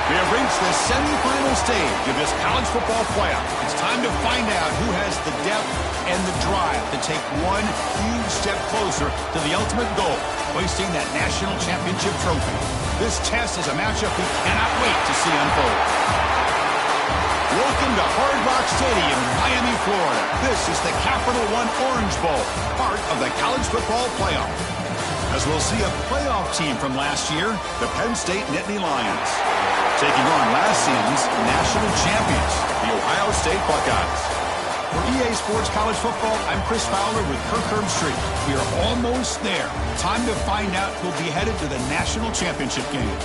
We have reached the semifinal stage of this college football playoff. It's time to find out who has the depth and the drive to take one huge step closer to the ultimate goal, hoisting that national championship trophy. This test is a matchup we cannot wait to see unfold. Welcome to Hard Rock Stadium in Miami, Florida. This is the Capital One Orange Bowl, part of the college football playoff. As we'll see a playoff team from last year, the Penn State Y9H, taking on last season's national champions, the Ohio State Buckeyes. For EA Sports College Football, I'm Chris Fowler with Kirk Herbstreit. We are almost there. Time to find out who'll be headed to the national championship game.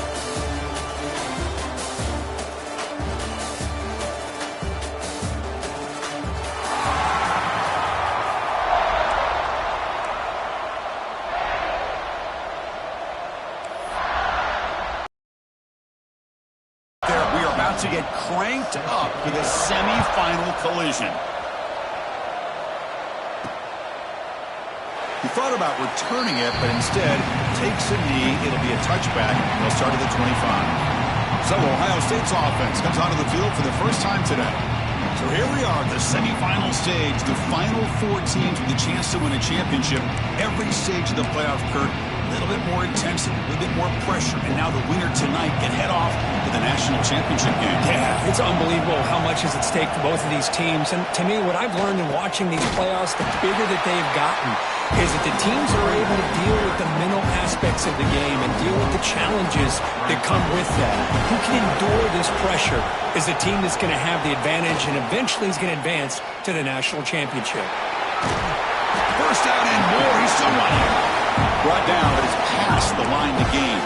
To get cranked up for the semi-final collision. He thought about returning it, but instead takes a knee. It'll be a touchback. They'll start at the 25. So Ohio State's offense comes onto the field for the first time today. So here we are at the semi-final stage, the final four teams with a chance to win a championship. Every stage of the playoff, Kurt, a little bit more intensity, a little bit more pressure, and now the winner tonight can head off to the national championship game. Yeah, it's unbelievable how much is at stake for both of these teams. And to me, what I've learned in watching these playoffs, the bigger that they've gotten, is that the teams are able to deal with the mental aspects of the game and deal with the challenges that come with that. Who can endure this pressure is the team that's going to have the advantage and eventually is going to advance to the national championship. First down and more. He's still running. Brought down, but it's past the line to gain.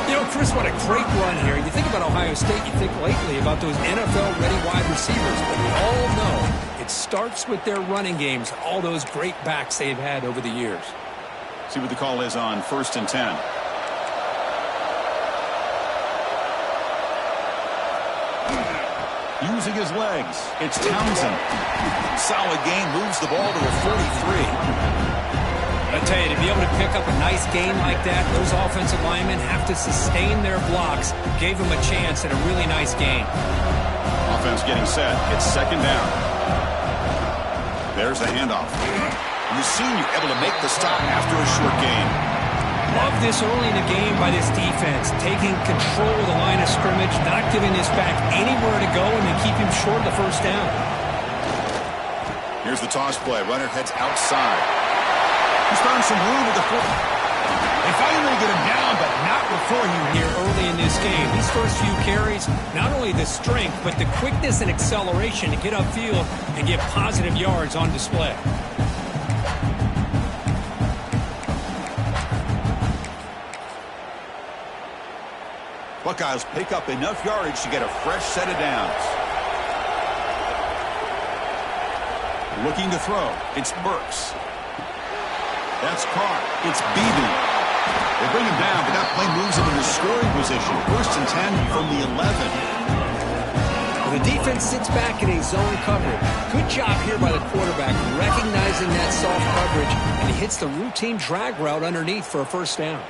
You know, Chris, what a great run here. You think about Ohio State, you think lately about those NFL-ready wide receivers, but we all know it starts with their running games, all those great backs they've had over the years. See what the call is on 1st and 10. Using his legs, it's Townsend. Solid gain, moves the ball to a 43. I tell you, to be able to pick up a nice game like that, those offensive linemen have to sustain their blocks. Gave them a chance at a really nice game. Offense getting set. It's second down. There's the handoff. And the senior able to make the stop after a short gain. Love this early in the game by this defense, taking control of the line of scrimmage, not giving this back anywhere to go, and to keep him short of the first down. Here's the toss play. Runner heads outside. He's found some room with the foot. They finally get him down, but not before he here early in this game. These first few carries, not only the strength, but the quickness and acceleration to get upfield and get positive yards on display. Buckeyes pick up enough yardage to get a fresh set of downs. Looking to throw. It's Burks. That's caught. It's Beebe. They bring him down, but that play moves him into scoring position. 1st and 10 from the 11. Well, the defense sits back in a zone coverage. Good job here by the quarterback, recognizing that soft coverage, and he hits the routine drag route underneath for a first down.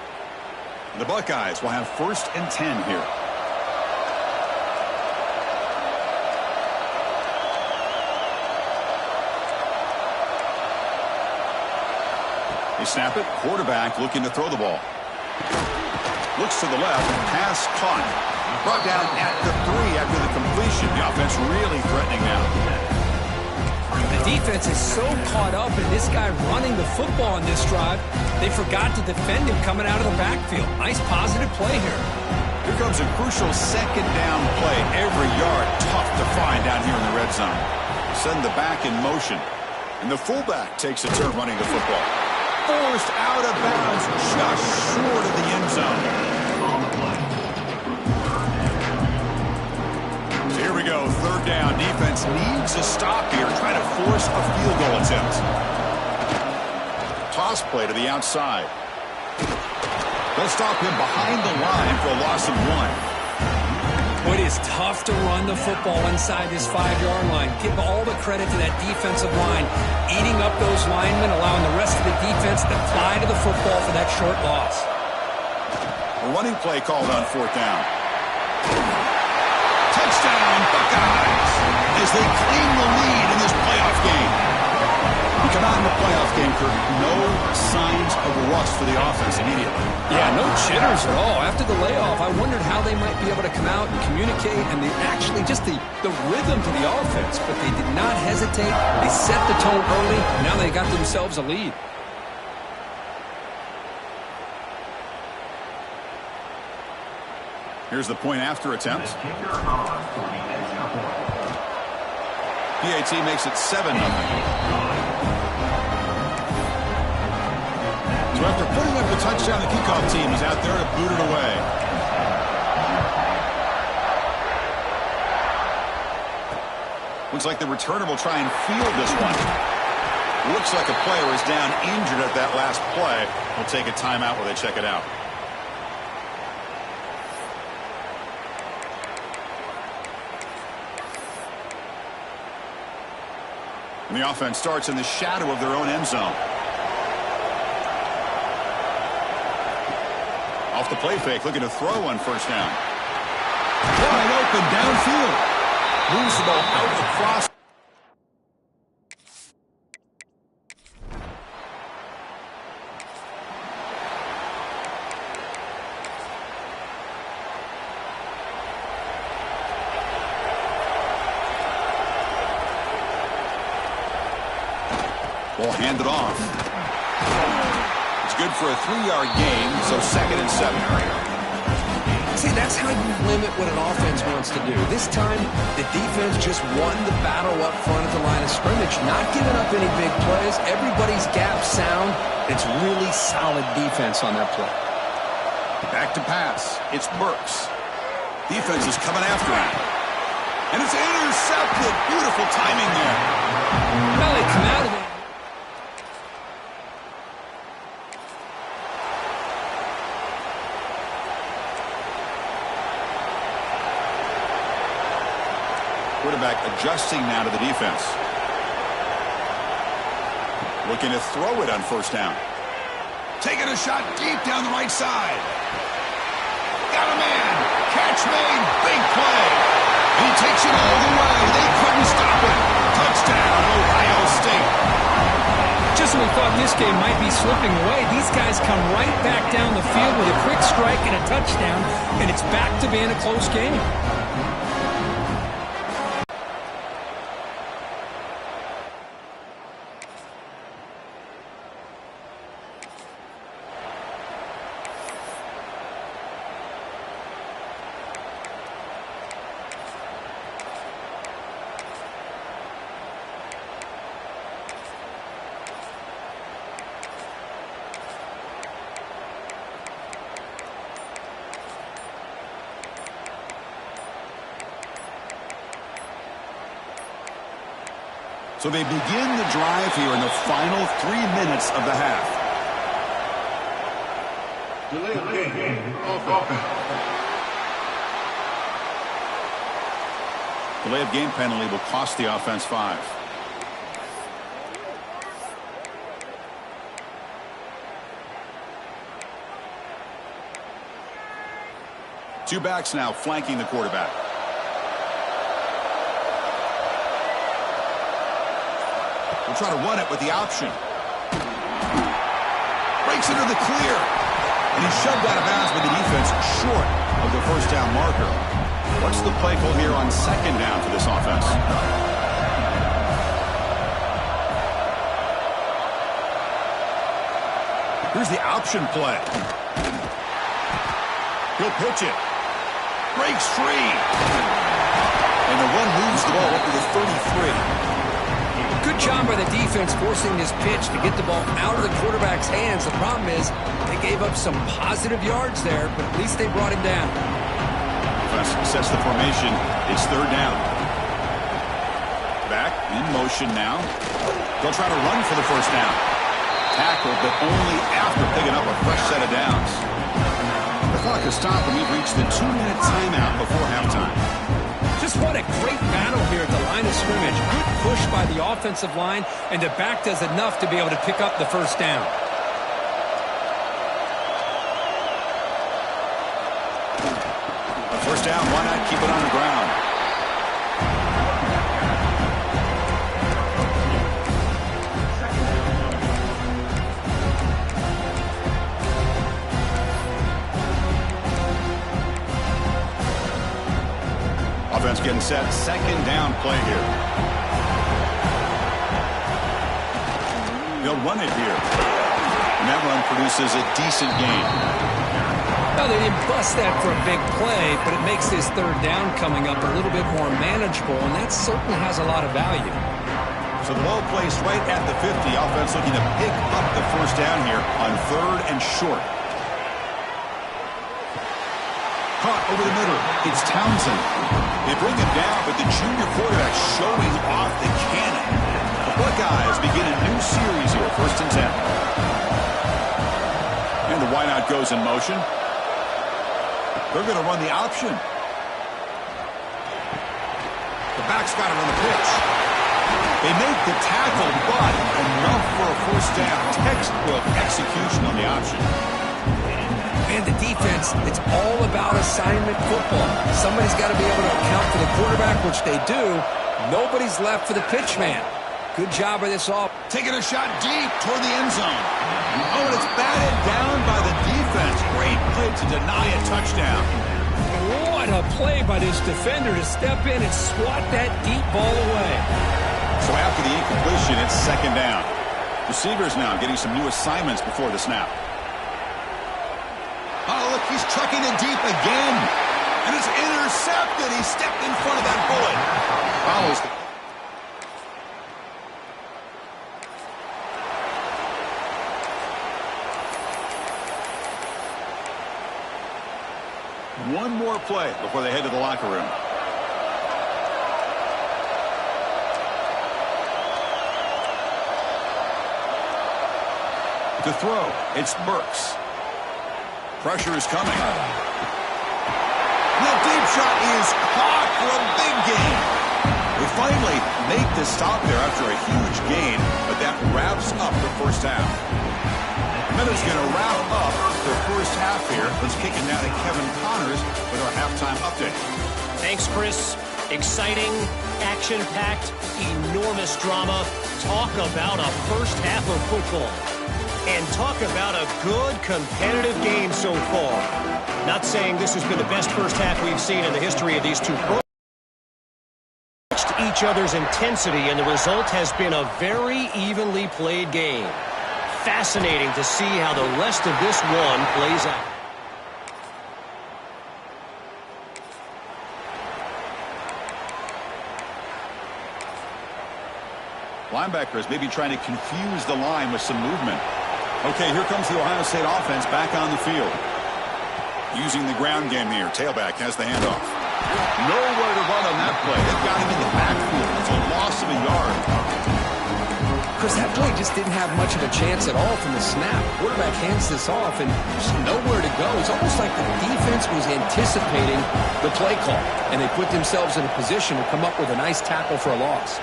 The Buckeyes will have 1st and 10 here. They snap it. Quarterback looking to throw the ball. Looks to the left. Pass caught. Brought down at the 3 after the completion. The offense really threatening now. The defense is so caught up in this guy running the football on this drive, they forgot to defend him coming out of the backfield. Nice positive play here. Here comes a crucial second down play. Every yard tough to find down here in the red zone. Send the back in motion. And the fullback takes a turn running the football. Forced out of bounds just short of the end zone. So here we go, 3rd down. Defense needs a stop here, trying to force a field goal attempt. Toss play to the outside. They'll stop him behind the line for a loss of 1. It is tough to run the football inside this 5-yard line. Give all the credit to that defensive line, eating up those linemen, allowing the rest of the defense to fly to the football for that short loss. A running play called on 4th down. Touchdown, Buckeyes, as they claim the lead in this playoff game. You come out in the playoff game, Kirk, no signs of rust for the offense immediately. Yeah, no jitters at all. After the layoff, I wondered how they might be able to come out and communicate and actually just the rhythm to the offense. But they did not hesitate. They set the tone early. Now they got themselves a lead. Here's the point after attempt. PAT makes it 7-0. So after putting up the touchdown, the kickoff team is out there to boot it away. Looks like the returner will try and field this one. Looks like a player is down injured at that last play. We'll take a timeout while they check it out. And the offense starts in the shadow of their own end zone. Off the play fake, looking to throw on first down. Wide open downfield. Moves the ball out across. Ball handed off. It's good for a 3-yard gain, so 2nd and 7. See, that's how you limit what an offense wants to do. This time, the defense just won the battle up front at the line of scrimmage, not giving up any big plays. Everybody's gap sound. It's really solid defense on that play. Back to pass. It's Burks. Defense is coming after him. And it's intercepted. Beautiful timing there. Well, they come out of it. Quarterback adjusting now to the defense. Looking to throw it on first down. Taking a shot deep down the right side. Got a man. Catch made. Big play. And he takes it all the way. They couldn't stop it. Touchdown, Ohio State. Just when we thought this game might be slipping away, these guys come right back down the field with a quick strike and a touchdown, and it's back to being a close game. So they begin the drive here in the final 3 minutes of the half. Delay of game. Delay of game penalty will cost the offense 5. Two backs now flanking the quarterback. We'll try to run it with the option. Breaks into the clear. And he's shoved out of bounds with the defense short of the first down marker. What's the play call here on second down for this offense? Here's the option play. He'll pitch it. Breaks free. And the run moves the ball up to the 33. Good job by the defense forcing this pitch to get the ball out of the quarterback's hands. The problem is they gave up some positive yards there, but at least they brought him down. Defense sets the formation. It's third down. Back in motion now. They'll try to run for the first down. Tackled, but only after picking up a fresh set of downs. The clock has stopped, and we've reached the 2-minute timeout before halftime. Just what a great battle here at the line of scrimmage. Good push by the offensive line, and the back does enough to be able to pick up the first down. A First down, why not keep it on the ground? Offense getting set. Second down play here. They'll run it here. And that run produces a decent gain. Well, they didn't bust that for a big play, but it makes this third down coming up a little bit more manageable, and that certainly has a lot of value. So the ball placed right at the 50. Offense looking to pick up the first down here on third and short. Caught over the middle. It's Townsend. They bring him down, but the junior quarterback showing off the cannon. The Buckeyes begin a new series here, 1st and 10. And the wideout goes in motion. They're going to run the option. The back's got it on the pitch. They make the tackle, but enough for a first down. Textbook execution on the option. Man, the defense, it's all about assignment football. Somebody's got to be able to account for the quarterback, which they do. Nobody's left for the pitch man. Good job of this off. Taking a shot deep toward the end zone. Oh, and it's batted down by the defense. Great play to deny a touchdown. What a play by this defender to step in and swat that deep ball away. So after the incompletion, it's second down. Receivers now getting some new assignments before the snap. Oh, look, he's trucking it deep again. And it's intercepted. He stepped in front of that bullet. Follows the... One more play before they head to the locker room. To throw, it's Burks. Pressure is coming. The deep shot is caught for a big gain. They finally make the stop there after a huge gain, but that wraps up the first half. And then it's going to wrap up the first half here. Let's kick it now to Kevin Connors with our halftime update. Thanks, Chris. Exciting, action-packed, enormous drama. Talk about a first half of football. And talk about a good, competitive game so far. Not saying this has been the best first half we've seen in the history of these two programs. Each other's intensity, and the result has been a very evenly played game. Fascinating to see how the rest of this one plays out. Linebackers maybe trying to confuse the line with some movement. Okay, here comes the Ohio State offense back on the field. Using the ground game here. Tailback has the handoff. Nowhere to run on that play. They've got him in the backfield. It's a loss of a yard. Chris, that play just didn't have much of a chance at all from the snap. Quarterback hands this off and just nowhere to go. It's almost like the defense was anticipating the play call, and they put themselves in a position to come up with a nice tackle for a loss.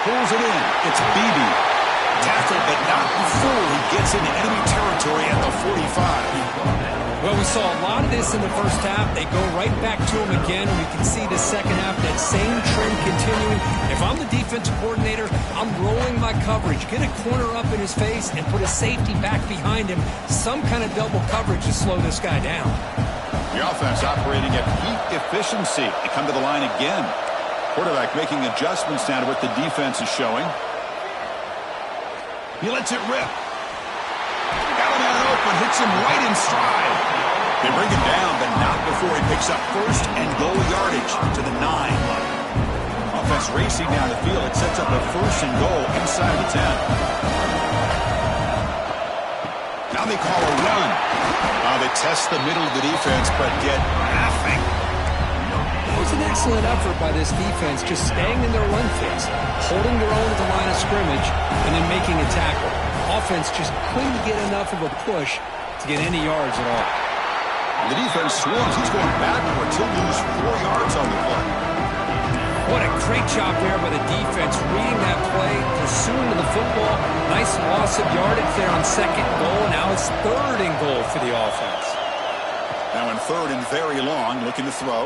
Pulls it in. It's Beebe. Tackled, but not before he gets into enemy territory at the 45. Well, we saw a lot of this in the first half. They go right back to him again. We can see the second half, that same trend continuing. If I'm the defensive coordinator, I'm rolling my coverage. Get a corner up in his face and put a safety back behind him. Some kind of double coverage to slow this guy down. The offense operating at peak efficiency. They come to the line again. Quarterback making adjustments now to what the defense is showing. He lets it rip. Got him out open, hits him right in stride. They bring him down, but not before he picks up first and goal yardage to the 9. Offense racing down the field. It sets up a first and goal inside the 10. Now they call a run. They test the middle of the defense, but get nothing. It was an excellent effort by this defense, just staying in their run phase, holding their own at the line of scrimmage, and then making a tackle. Offense just couldn't get enough of a push to get any yards at all. The defense swarms. He's going backwards. He'll lose 4 yards on the play. What a great job there by the defense, reading that play, pursuing to the football. Nice loss of yardage there on second goal. Now it's third and goal for the offense. third and very long, looking to throw.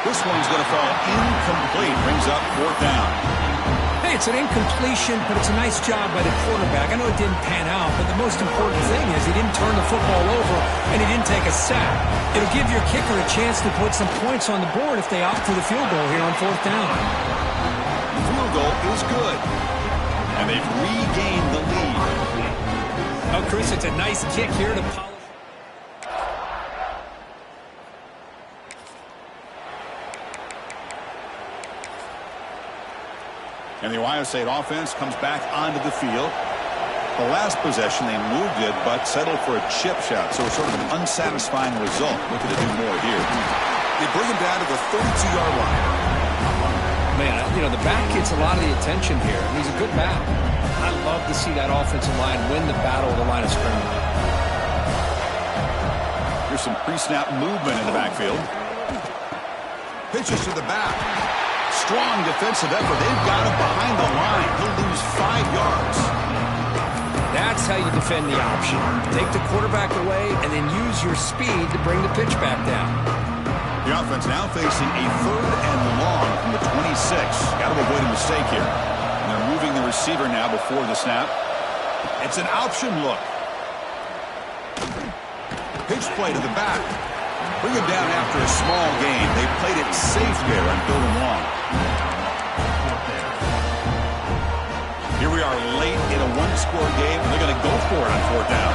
This one's going to fall incomplete. Brings up fourth down. Hey, it's an incompletion, but it's a nice job by the quarterback. I know it didn't pan out, but the most important thing is he didn't turn the football over and he didn't take a sack. It'll give your kicker a chance to put some points on the board if they opt for the field goal here on fourth down. The field goal is good, and they've regained the lead. Oh, Chris, it's a nice kick here to polish. And the Ohio State offense comes back onto the field. The last possession, they moved it, but settled for a chip shot. So it's sort of an unsatisfying result. Looking to do more here. They bring him down to the 32-yard line. Man, you know, the back gets a lot of the attention here. He's a good back. I love to see that offensive line win the battle of the line of scrimmage. Here's some pre-snap movement in the backfield. Pitches to the back. Strong defensive effort. They've got him behind the line. He'll lose 5 yards. That's how you defend the option. Take the quarterback away and then use your speed to bring the pitch back down. The offense now facing a third and long from the 26. Got to avoid a mistake here. And they're moving the receiver now before the snap. It's an option look. Pitch play to the back. Bring him down after a small gain. They played it safe there on third and long. Here we are late in a one-score game, and they're going to go for it on fourth down.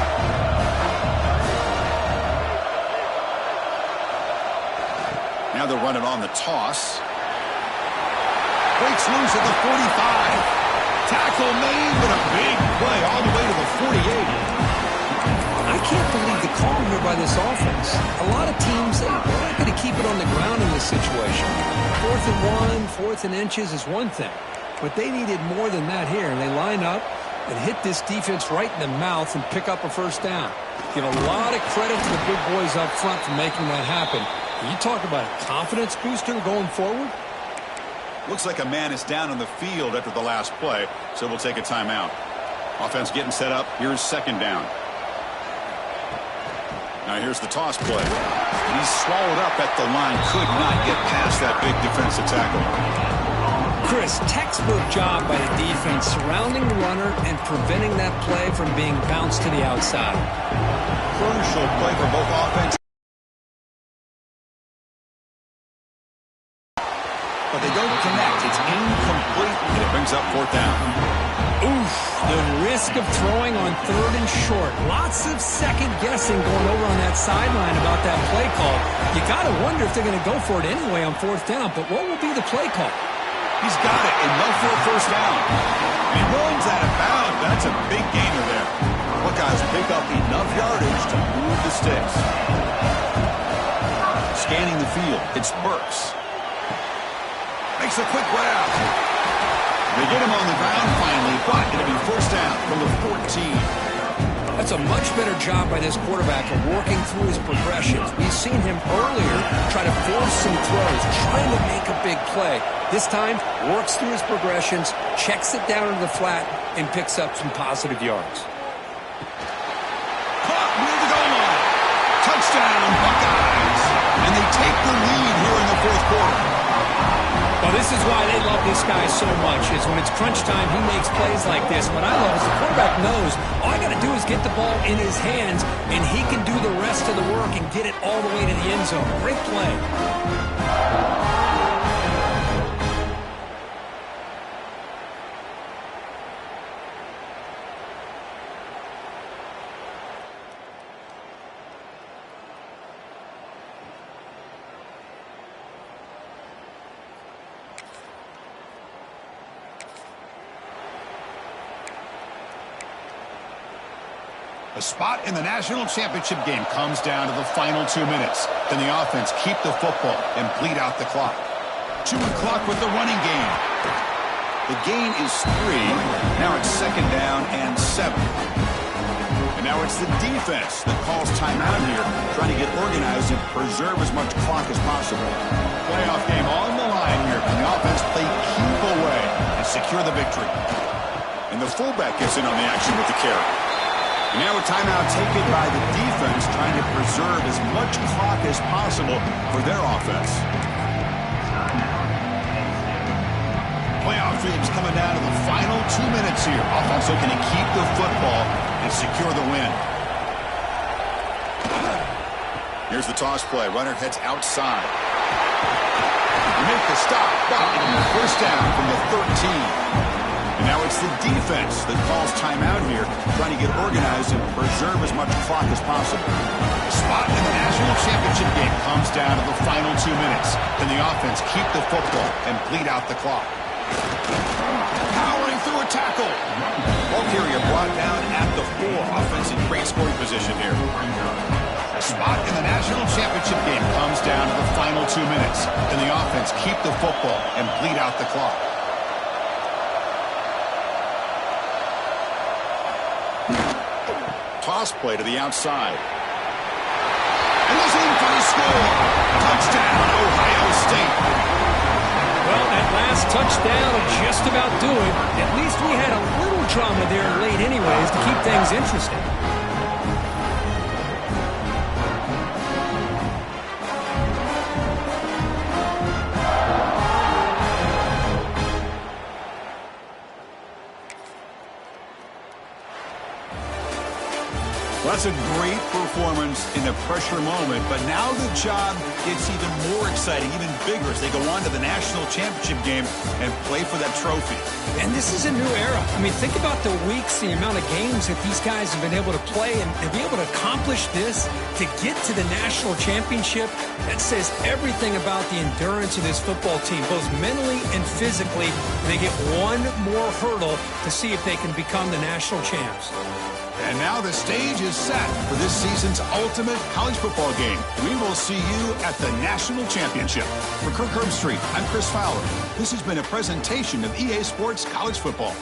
Now they're running on the toss. Breaks loose at the 45. Tackle made, but a big play all the way to the 48. I can't believe the call here by this offense. A lot of teams, they're not going to keep it on the ground in this situation. 4th and 1, 4th and inches is one thing. But they needed more than that here. And they line up and hit this defense right in the mouth and pick up a first down. Give a lot of credit to the big boys up front for making that happen. And you talk about a confidence booster going forward. Looks like a man is down on the field after the last play, so we'll take a timeout. Offense getting set up. Here's second down. Now here's the toss play. And he's swallowed up at the line. Could not get past that big defensive tackle. Chris, textbook job by the defense surrounding the runner and preventing that play from being bounced to the outside. Crucial play for both offenses. But they don't connect. It's incomplete, and it brings up fourth down. Oof, the risk of throwing on third and short. Lots of second guessing going over on that sideline about that play call. You got to wonder if they're going to go for it anyway on fourth down, but what will be the play call? He's got it, enough for a first down. And he runs out of bounds. That's a big gainer there. Buckeyes pick up enough yardage to move the sticks. Scanning the field, it's Burks. Makes a quick grab. They get him on the ground finally, but it'll be first down from the 14. That's a much better job by this quarterback of working through his progressions. We've seen him earlier try to force some throws, trying to make a big play. This time, works through his progressions, checks it down into the flat, and picks up some positive yards. Caught near the goal line. Touchdown, Buckeyes. And they take the lead here in the fourth quarter. Well, this is why they love this guy so much, is when it's crunch time, he makes plays like this. What I love is the quarterback knows all I got to do is get the ball in his hands, and he can do the rest of the work and get it all the way to the end zone. Great play. A spot in the national championship game comes down to the final 2 minutes. Then the offense keep the football and bleed out the clock. 2 o'clock with the running game. The gain is 3. Now it's second down and 7. And now it's the defense that calls timeout here, trying to get organized and preserve as much clock as possible. Playoff game on the line here. And the offense play keep away and secure the victory. And the fullback gets in on the action with the carry. And now a timeout taken by the defense, trying to preserve preserve as much clock as possible for their offense. Playoff dreams coming down to the final 2 minutes here. Offense looking to keep the football and secure the win. Here's the toss play. Runner heads outside. They make the stop, but first down from the 13. And now it's the defense that calls timeout here, trying to get organized and preserve as much clock as possible. The spot in the national championship game comes down to the final 2 minutes. Can the offense keep the football and bleed out the clock? Powering through a tackle. Ball carrier brought down at the 4. Offense in great scoring position here. The spot in the national championship game comes down to the final 2 minutes. Can the offense keep the football and bleed out the clock? Toss play to the outside. And there's in for the score. Touchdown, Ohio State. Well, that last touchdown will just about do it. At least we had a little drama there late anyways to keep things interesting. That's a great performance in a pressure moment, but now the job gets even more exciting, even bigger as they go on to the national championship game and play for that trophy. And this is a new era. I mean, think about the weeks, the amount of games that these guys have been able to play, and to be able to accomplish this, to get to the national championship, that says everything about the endurance of this football team, both mentally and physically. They get one more hurdle to see if they can become the national champs. And now the stage is set for this season's ultimate college football game. We will see you at the national championship. For Kirk Herbstreit, I'm Chris Fowler. This has been a presentation of EA Sports College Football.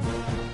it.